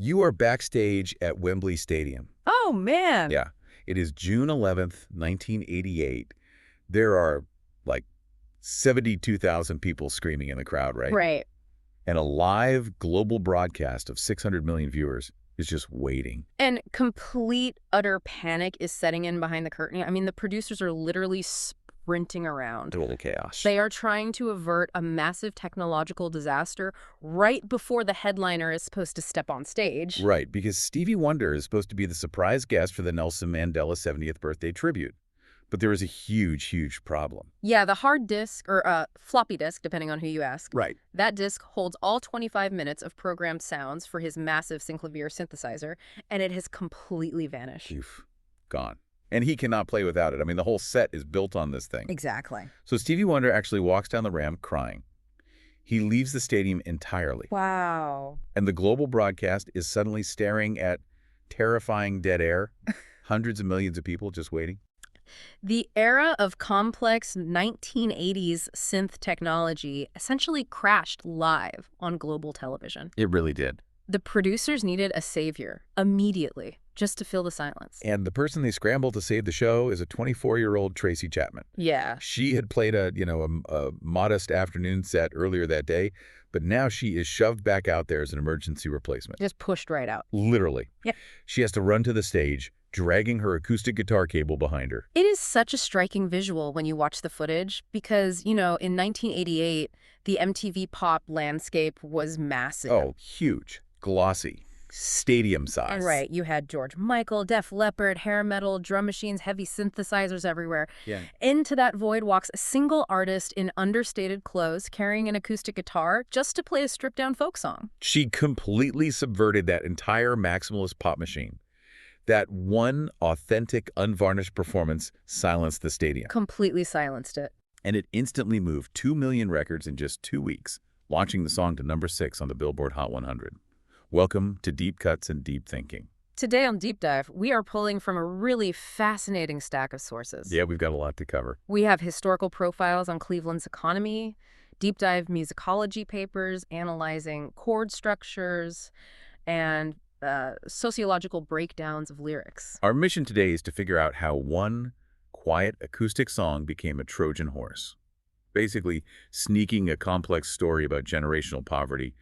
You are backstage at Wembley Stadium. Oh, man. Yeah. It is June 11th, 1988. There are, like, 72,000 people screaming in the crowd, right? Right. And a live global broadcast of 600 million viewers is just waiting. And complete, utter panic is setting in behind the curtain. I mean, the producers are literally sprinting around. Total chaos. They are trying to avert a massive technological disaster right before the headliner is supposed to step on stage. Right, because Stevie Wonder is supposed to be the surprise guest for the Nelson Mandela 70th birthday tribute. But there is a huge, huge problem. Yeah, the hard disk, or floppy disk, depending on who you ask. Right. That disk holds all 25 minutes of programmed sounds for his massive Synclavier synthesizer, and it has completely vanished. Oof, gone. And he cannot play without it. I mean, the whole set is built on this thing. Exactly. So Stevie Wonder actually walks down the ramp crying. He leaves the stadium entirely. Wow. And the global broadcast is suddenly staring at terrifying dead air. Hundreds of millions of people just waiting. The era of complex 1980s synth technology essentially crashed live on global television. It really did. The producers needed a savior immediately, just to fill the silence. And the person they scrambled to save the show is a 24-year-old Tracy Chapman. Yeah. She had played a modest afternoon set earlier that day, but now she is shoved back out there as an emergency replacement. Just pushed right out. Literally. Yep. She has to run to the stage, dragging her acoustic guitar cable behind her. It is such a striking visual when you watch the footage because, in 1988, the MTV pop landscape was massive. Oh, huge, glossy, stadium size. Right. You had George Michael, Def Leppard, hair metal, drum machines, heavy synthesizers everywhere. Yeah. Into that void walks a single artist in understated clothes carrying an acoustic guitar just to play a stripped-down folk song. She completely subverted that entire maximalist pop machine. That one authentic, unvarnished performance silenced the stadium. Completely silenced it. And it instantly moved 2 million records in just 2 weeks, launching the song to number 6 on the Billboard Hot 100. Welcome to Deep Cuts and Deep Thinking. Today on Deep Dive, we are pulling from a really fascinating stack of sources. Yeah, we've got a lot to cover. We have historical profiles on Cleveland's economy, deep dive musicology papers analyzing chord structures, and sociological breakdowns of lyrics. Our mission today is to figure out how one quiet acoustic song became a Trojan horse, basically sneaking a complex story about generational poverty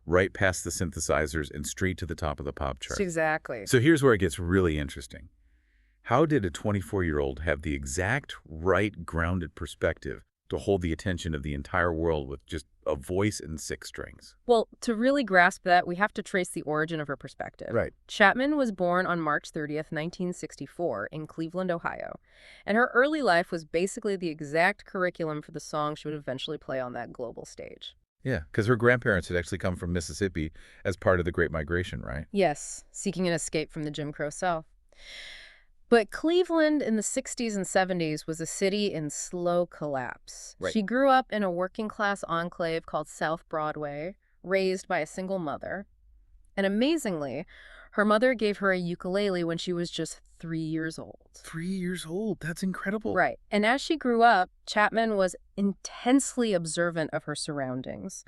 right past the synthesizers and straight to the top of the pop chart. Exactly. So here's where it gets really interesting. How did a 24-year-old have the exact right grounded perspective to hold the attention of the entire world with just a voice and 6 strings? Well, to really grasp that, we have to trace the origin of her perspective. Right. Chapman was born on March 30th, 1964, in Cleveland, Ohio. And her early life was basically the exact curriculum for the song she would eventually play on that global stage. Yeah, because her grandparents had actually come from Mississippi as part of the Great Migration, right? Yes, seeking an escape from the Jim Crow South. But Cleveland in the 60s and 70s was a city in slow collapse. Right. She grew up in a working-class enclave called South Broadway, raised by a single mother. And amazingly, her mother gave her a ukulele when she was just 3 years old. 3 years old. That's incredible. Right. And as she grew up, Chapman was intensely observant of her surroundings.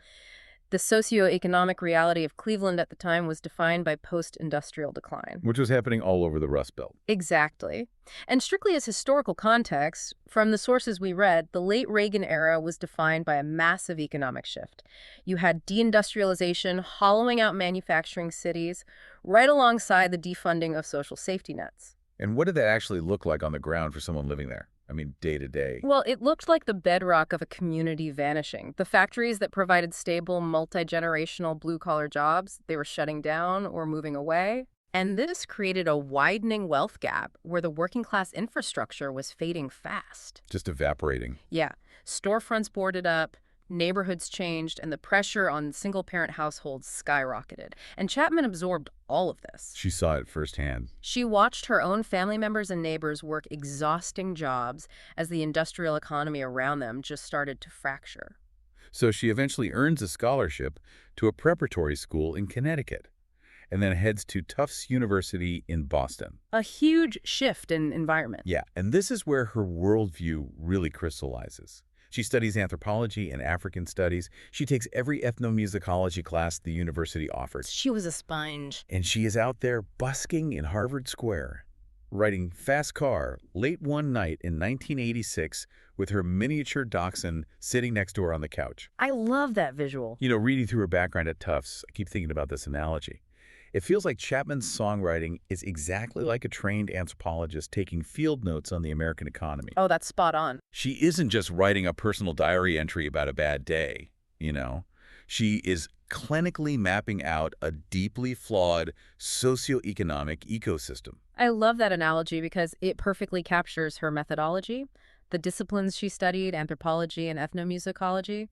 The socioeconomic reality of Cleveland at the time was defined by post-industrial decline. Which was happening all over the Rust Belt. Exactly. And strictly as historical context, from the sources we read, the late Reagan era was defined by a massive economic shift. You had deindustrialization hollowing out manufacturing cities right alongside the defunding of social safety nets. And what did that actually look like on the ground for someone living there? I mean, day to day. Well, it looked like the bedrock of a community vanishing. The factories that provided stable, multi-generational blue-collar jobs, they were shutting down or moving away. And this created a widening wealth gap where the working-class infrastructure was fading fast. Just evaporating. Yeah. Storefronts boarded up, neighborhoods changed, and the pressure on single-parent households skyrocketed. And Chapman absorbed all of this. She saw it firsthand. She watched her own family members and neighbors work exhausting jobs as the industrial economy around them just started to fracture. So she eventually earns a scholarship to a preparatory school in Connecticut and then heads to Tufts University in Boston. A huge shift in environment. Yeah, and this is where her worldview really crystallizes. She studies anthropology and African studies. She takes every ethnomusicology class the university offers. She was a sponge. And she is out there busking in Harvard Square, riding fast car late one night in 1986 with her miniature dachshund sitting next to her on the couch. I love that visual. You know, reading through her background at Tufts, I keep thinking about this analogy. It feels like Chapman's songwriting is exactly like a trained anthropologist taking field notes on the American economy. Oh, that's spot on. She isn't just writing a personal diary entry about a bad day, you know. She is clinically mapping out a deeply flawed socioeconomic ecosystem. I love that analogy because it perfectly captures her methodology, the disciplines she studied, anthropology and ethnomusicology.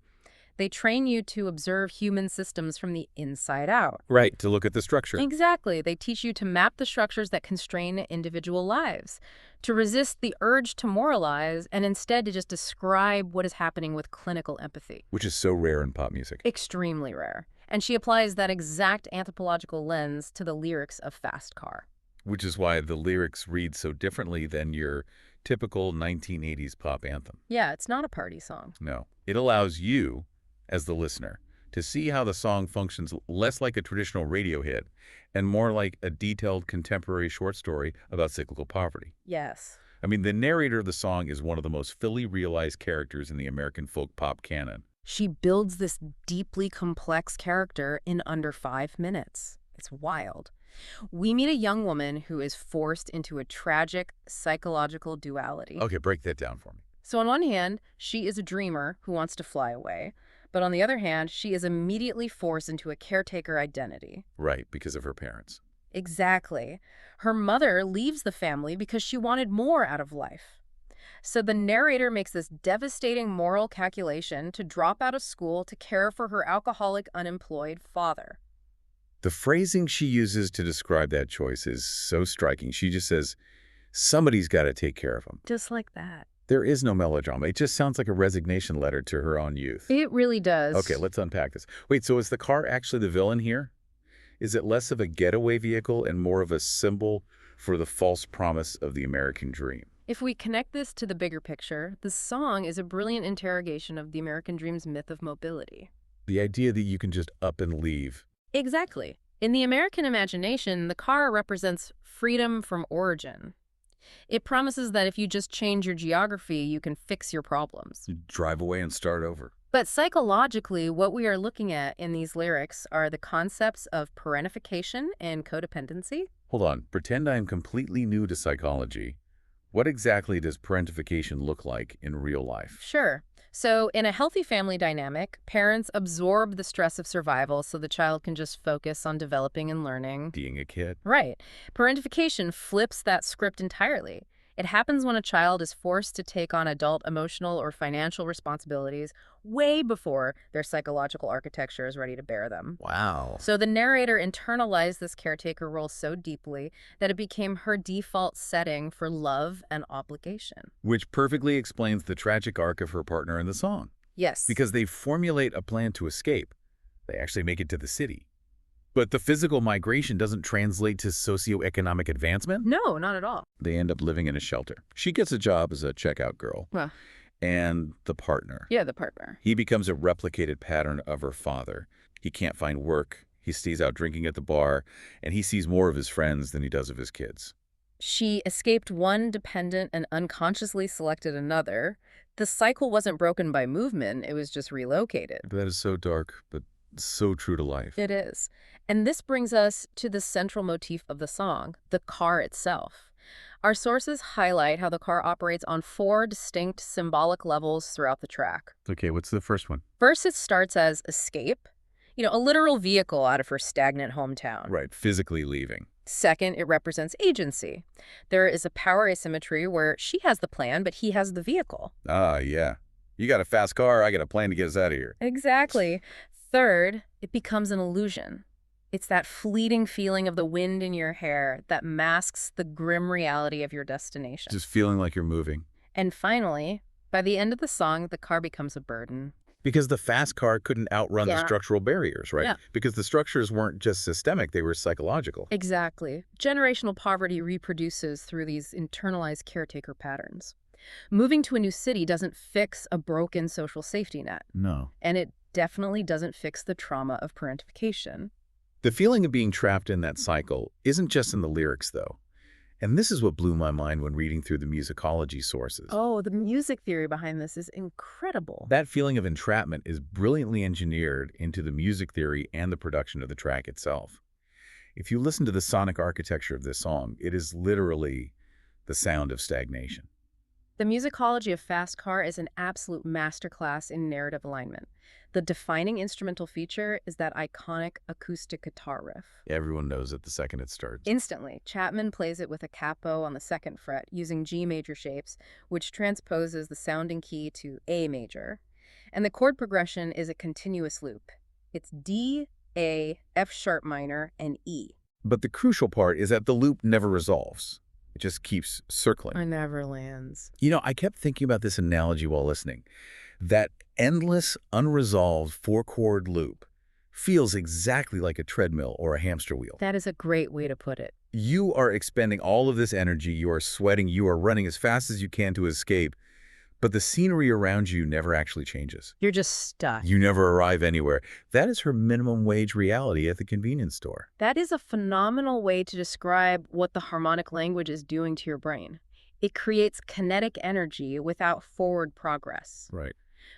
They train you to observe human systems from the inside out. Right, to look at the structure. Exactly. They teach you to map the structures that constrain individual lives, to resist the urge to moralize, and instead to just describe what is happening with clinical empathy. Which is so rare in pop music. Extremely rare. And she applies that exact anthropological lens to the lyrics of Fast Car. Which is why the lyrics read so differently than your typical 1980s pop anthem. Yeah, it's not a party song. No. It allows you, as the listener, to see how the song functions less like a traditional radio hit and more like a detailed contemporary short story about cyclical poverty. Yes. I mean, the narrator of the song is one of the most fully realized characters in the American folk pop canon. She builds this deeply complex character in under 5 minutes. It's wild. We meet a young woman who is forced into a tragic psychological duality. Okay, break that down for me. So on one hand, she is a dreamer who wants to fly away. But on the other hand, she is immediately forced into a caretaker identity. Right, because of her parents. Exactly. Her mother leaves the family because she wanted more out of life. So the narrator makes this devastating moral calculation to drop out of school to care for her alcoholic, unemployed father. The phrasing she uses to describe that choice is so striking. She just says, somebody's got to take care of him. Just like that. There is no melodrama. It just sounds like a resignation letter to her own youth. It really does. Okay, let's unpack this. Wait, so is the car actually the villain here? Is it less of a getaway vehicle and more of a symbol for the false promise of the American dream? If we connect this to the bigger picture, the song is a brilliant interrogation of the American dream's myth of mobility. The idea that you can just up and leave. Exactly. In the American imagination, the car represents freedom from origin. It promises that if you just change your geography, you can fix your problems. You drive away and start over. But psychologically, what we are looking at in these lyrics are the concepts of parentification and codependency. Hold on. Pretend I'm completely new to psychology. What exactly does parentification look like in real life? Sure. So in a healthy family dynamic, parents absorb the stress of survival so the child can just focus on developing and learning. Being a kid. Right. Parentification flips that script entirely. It happens when a child is forced to take on adult emotional or financial responsibilities way before their psychological architecture is ready to bear them. Wow. So the narrator internalized this caretaker role so deeply that it became her default setting for love and obligation. Which perfectly explains the tragic arc of her partner in the song. Yes. Because they formulate a plan to escape. They actually make it to the city. But the physical migration doesn't translate to socioeconomic advancement? No, not at all. They end up living in a shelter. She gets a job as a checkout girl. Well, And the partner. yeah, the partner. He becomes a replicated pattern of her father. He can't find work. He stays out drinking at the bar. And he sees more of his friends than he does of his kids. She escaped one dependent and unconsciously selected another. The cycle wasn't broken by movement. It was just relocated. That is so dark, but so true to life. It is. And this brings us to the central motif of the song, the car itself. Our sources highlight how the car operates on 4 distinct symbolic levels throughout the track. Okay, what's the first one? First, it starts as escape, a literal vehicle out of her stagnant hometown. Right, physically leaving. Second, it represents agency. There is a power asymmetry where she has the plan, but he has the vehicle. Ah, yeah. You got a fast car, I got a plan to get us out of here. Exactly. Third, it becomes an illusion. It's that fleeting feeling of the wind in your hair that masks the grim reality of your destination. Just feeling like you're moving. And finally, by the end of the song, the car becomes a burden. Because the fast car couldn't outrun the structural barriers, right? Yeah. Because the structures weren't just systemic, they were psychological. Exactly. Generational poverty reproduces through these internalized caretaker patterns. Moving to a new city doesn't fix a broken social safety net, No. and it definitely doesn't fix the trauma of parentification. The feeling of being trapped in that cycle isn't just in the lyrics, though. And this is what blew my mind when reading through the musicology sources. Oh, the music theory behind this is incredible. That feeling of entrapment is brilliantly engineered into the music theory and the production of the track itself. If you listen to the sonic architecture of this song, it is literally the sound of stagnation. The musicology of Fast Car is an absolute masterclass in narrative alignment. The defining instrumental feature is that iconic acoustic guitar riff. Everyone knows it the second it starts. Instantly, Chapman plays it with a capo on the second fret using G major shapes, which transposes the sounding key to A major. And the chord progression is a continuous loop. It's D, A, F sharp minor, and E. But the crucial part is that the loop never resolves. It just keeps circling. It never lands. You know, I kept thinking about this analogy while listening. That endless, unresolved four-chord loop feels exactly like a treadmill or a hamster wheel. That is a great way to put it. You are expending all of this energy, you are sweating, you are running as fast as you can to escape, but the scenery around you never actually changes. You're just stuck. You never arrive anywhere. That is her minimum wage reality at the convenience store. That is a phenomenal way to describe what the harmonic language is doing to your brain. It creates kinetic energy without forward progress. Right.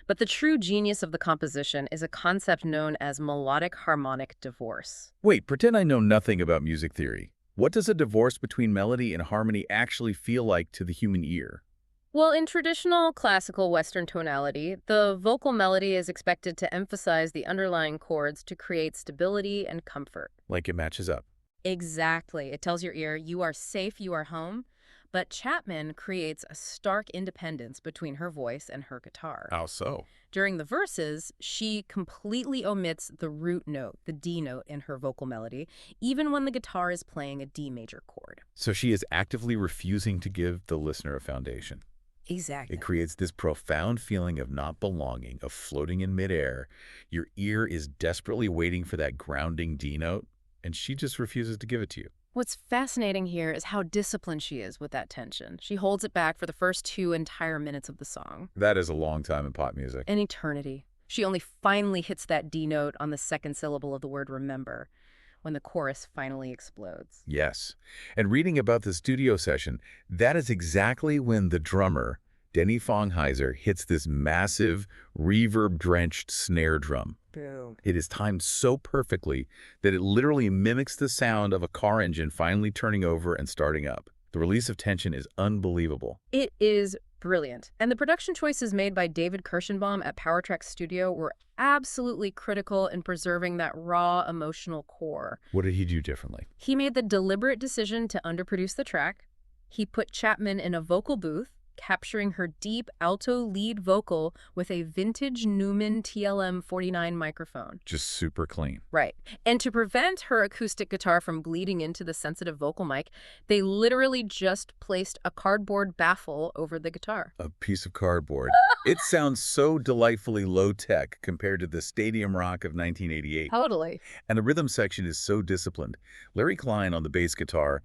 But the true genius of the composition is a concept known as melodic-harmonic divorce. Wait, pretend I know nothing about music theory. What does a divorce between melody and harmony actually feel like to the human ear? Well, in traditional classical Western tonality, the vocal melody is expected to emphasize the underlying chords to create stability and comfort. Like it matches up. Exactly. It tells your ear, you are safe, you are home. But Chapman creates a stark independence between her voice and her guitar. How so? During the verses, she completely omits the root note, the D note, in her vocal melody, even when the guitar is playing a D major chord. So she is actively refusing to give the listener a foundation. Exactly. It creates this profound feeling of not belonging, of floating in midair. Your ear is desperately waiting for that grounding D note, and she just refuses to give it to you. What's fascinating here is how disciplined she is with that tension. She holds it back for the first 2 entire minutes of the song. That is a long time in pop music. An eternity. She only finally hits that D note on the second syllable of the word remember, when the chorus finally explodes. Yes. And reading about the studio session, that is exactly when the drummer, Denny Fongheiser, hits this massive, reverb-drenched snare drum. Boom. It is timed so perfectly that it literally mimics the sound of a car engine finally turning over and starting up. The release of tension is unbelievable. It is brilliant. And the production choices made by David Kirschenbaum at PowerTrack Studio were absolutely critical in preserving that raw emotional core. What did he do differently? He made the deliberate decision to underproduce the track. He put Chapman in a vocal booth, capturing her deep alto lead vocal with a vintage Neumann TLM-49 microphone. Just super clean. Right. And to prevent her acoustic guitar from bleeding into the sensitive vocal mic, they literally just placed a cardboard baffle over the guitar. A piece of cardboard. It sounds so delightfully low-tech compared to the stadium rock of 1988. Totally. And the rhythm section is so disciplined. Larry Klein on the bass guitar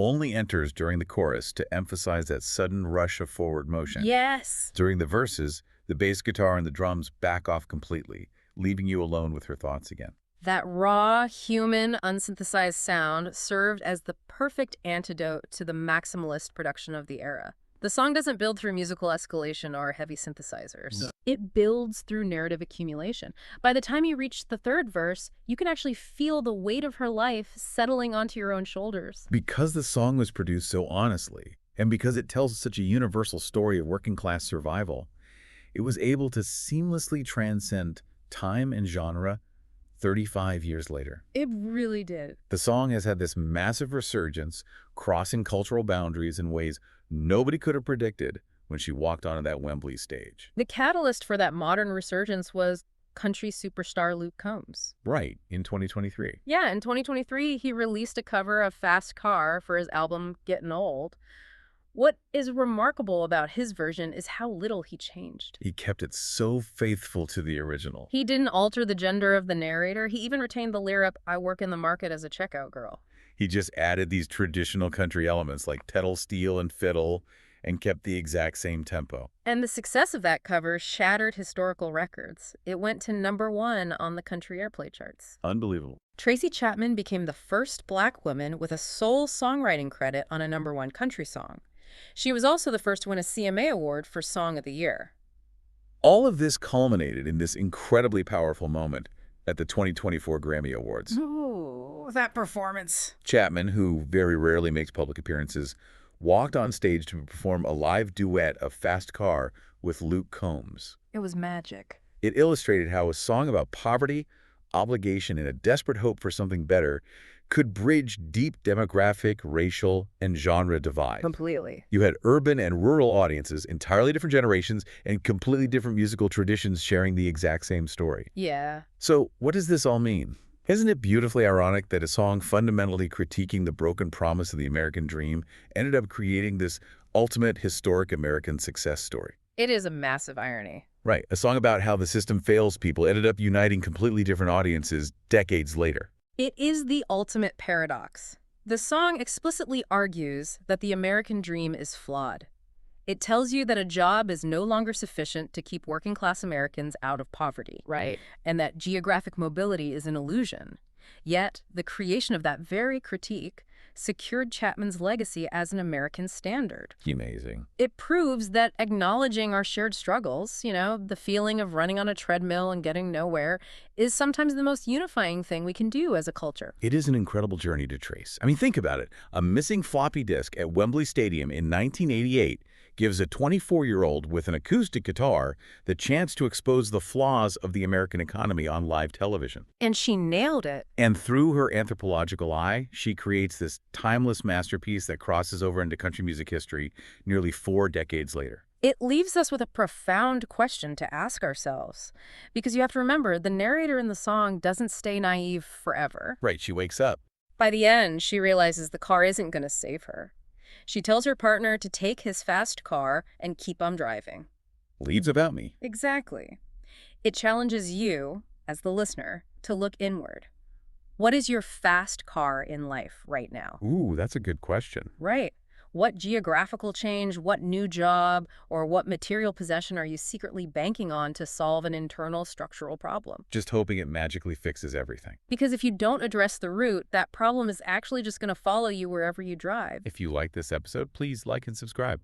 only enters during the chorus to emphasize that sudden rush of forward motion. Yes. During the verses, the bass guitar and the drums back off completely, leaving you alone with her thoughts again. That raw, human, unsynthesized sound served as the perfect antidote to the maximalist production of the era. The song doesn't build through musical escalation or heavy synthesizers. No. It builds through narrative accumulation. By the time you reach the third verse, you can actually feel the weight of her life settling onto your own shoulders. Because the song was produced so honestly, and because it tells such a universal story of working-class survival, it was able to seamlessly transcend time and genre 35 years later. It really did. The song has had this massive resurgence, crossing cultural boundaries in ways nobody could have predicted when she walked onto that Wembley stage. The catalyst for that modern resurgence was country superstar Luke Combs. Right, in 2023. Yeah, in 2023, he released a cover of Fast Car for his album Getting Old. What is remarkable about his version is how little he changed. He kept it so faithful to the original. He didn't alter the gender of the narrator. He even retained the lyric, "I work in the market as a checkout girl." He just added these traditional country elements like pedal steel and fiddle, and kept the exact same tempo. And the success of that cover shattered historical records. It went to #1 on the country airplay charts. Unbelievable. Tracy Chapman became the first Black woman with a sole songwriting credit on a #1 country song. She was also the first to win a CMA award for Song of the Year. All of this culminated in this incredibly powerful moment at the 2024 Grammy Awards. Ooh, that performance. Chapman, who very rarely makes public appearances, walked on stage to perform a live duet of Fast Car with Luke Combs. It was magic. It illustrated how a song about poverty, obligation, and a desperate hope for something better could bridge deep demographic, racial, and genre divides. Completely. You had urban and rural audiences, entirely different generations, and completely different musical traditions sharing the exact same story. Yeah. So what does this all mean? Isn't it beautifully ironic that a song fundamentally critiquing the broken promise of the American dream ended up creating this ultimate historic American success story? It is a massive irony. Right. A song about how the system fails people ended up uniting completely different audiences decades later. It is the ultimate paradox. The song explicitly argues that the American dream is flawed. It tells you that a job is no longer sufficient to keep working-class Americans out of poverty. Right. And that geographic mobility is an illusion. Yet, the creation of that very critique secured Chapman's legacy as an American standard. Amazing. It proves that acknowledging our shared struggles, the feeling of running on a treadmill and getting nowhere, is sometimes the most unifying thing we can do as a culture. It is an incredible journey to trace. I mean, think about it. A missing floppy disk at Wembley Stadium in 1988 gives a 24-year-old with an acoustic guitar the chance to expose the flaws of the American economy on live television. And she nailed it. And through her anthropological eye, she creates this timeless masterpiece that crosses over into country music history nearly 4 decades later. It leaves us with a profound question to ask ourselves. Because you have to remember, the narrator in the song doesn't stay naive forever. Right, she wakes up. By the end, she realizes the car isn't going to save her. She tells her partner to take his fast car and keep on driving. Leads about me. Exactly. It challenges you, as the listener, to look inward. What is your fast car in life right now? Ooh, that's a good question. Right. What geographical change, what new job, or what material possession are you secretly banking on to solve an internal structural problem? Just hoping it magically fixes everything. Because if you don't address the root, that problem is actually just going to follow you wherever you drive. If you like this episode, please like and subscribe.